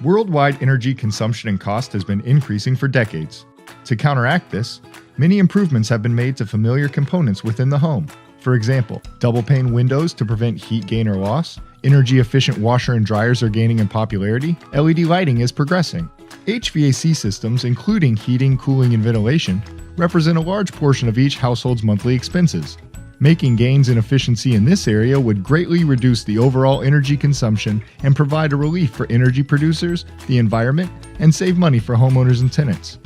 Worldwide energy consumption and cost has been increasing for decades. To counteract this, many improvements have been made to familiar components within the home. For example, double-pane windows to prevent heat gain or loss, energy-efficient washer and dryers are gaining in popularity, LED lighting is progressing. HVAC systems, including heating, cooling, and ventilation, represent a large portion of each household's monthly expenses. Making gains in efficiency in this area would greatly reduce the overall energy consumption and provide a relief for energy producers, the environment, and save money for homeowners and tenants.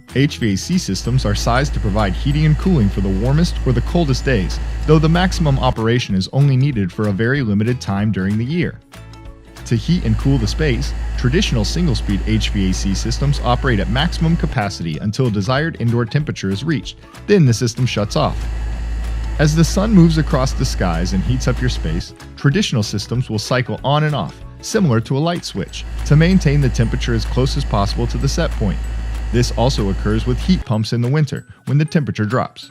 HVAC systems are sized to provide heating and cooling for the warmest or the coldest days, though the maximum operation is only needed for a very limited time during the year. To heat and cool the space, traditional single-speed HVAC systems operate at maximum capacity until desired indoor temperature is reached, then the system shuts off. As the sun moves across the skies and heats up your space, traditional systems will cycle on and off, similar to a light switch, to maintain the temperature as close as possible to the set point. This also occurs with heat pumps in the winter, when the temperature drops.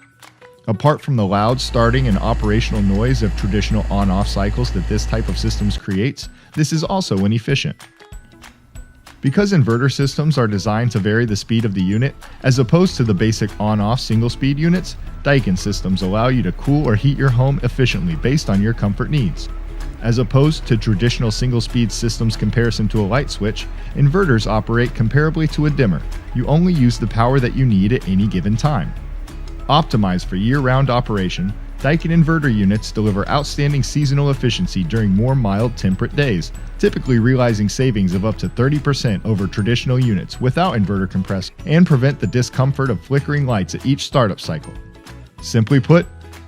Apart from the loud starting and operational noise of traditional on-off cycles that this type of systems creates, this is also inefficient. Because inverter systems are designed to vary the speed of the unit, as opposed to the basic on-off single-speed units, Daikin systems allow you to cool or heat your home efficiently based on your comfort needs. As opposed to traditional single-speed systems comparison to a light switch, inverters operate comparably to a dimmer. You only use the power that you need at any given time. Optimized for year-round operation, Daikin inverter units deliver outstanding seasonal efficiency during more mild temperate days, typically realizing savings of up to 30% over traditional units without inverter compressor, and prevent the discomfort of flickering lights at each startup cycle. Simply put,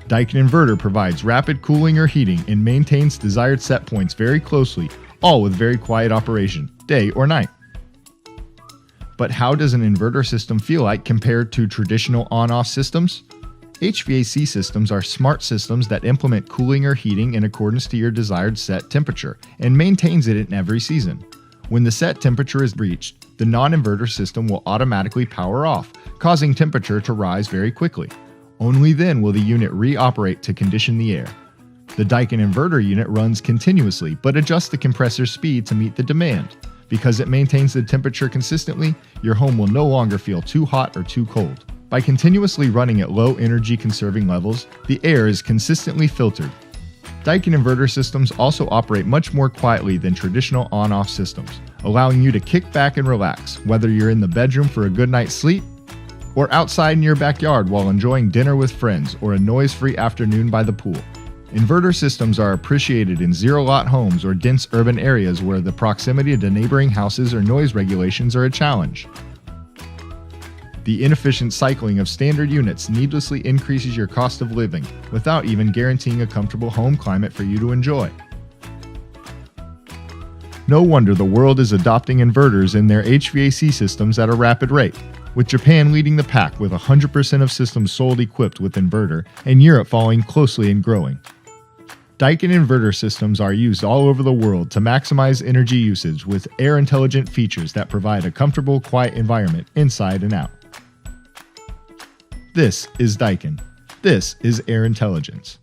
Daikin Inverter provides rapid cooling or heating and maintains desired set points very closely, all with very quiet operation, day or night. But how does an inverter system feel like compared to traditional on-off systems? HVAC systems are smart systems that implement cooling or heating in accordance to your desired set temperature and maintains it in every season. When the set temperature is reached, the non-inverter system will automatically power off, causing temperature to rise very quickly. Only then will the unit re-operate to condition the air. The Daikin inverter unit runs continuously but adjusts the compressor's speed to meet the demand. Because it maintains the temperature consistently, your home will no longer feel too hot or too cold. By continuously running at low energy conserving levels, the air is consistently filtered. Daikin inverter systems also operate much more quietly than traditional on-off systems, allowing you to kick back and relax, whether you're in the bedroom for a good night's sleep, or outside in your backyard while enjoying dinner with friends or a noise-free afternoon by the pool. Inverter systems are appreciated in zero-lot homes or dense urban areas where the proximity to neighboring houses or noise regulations are a challenge. The inefficient cycling of standard units needlessly increases your cost of living without even guaranteeing a comfortable home climate for you to enjoy. No wonder the world is adopting inverters in their HVAC systems at a rapid rate, with Japan leading the pack with 100% of systems sold equipped with inverter and Europe following closely and growing. Daikin inverter systems are used all over the world to maximize energy usage with air-intelligent features that provide a comfortable, quiet environment inside and out. This is Daikin. This is Air Intelligence.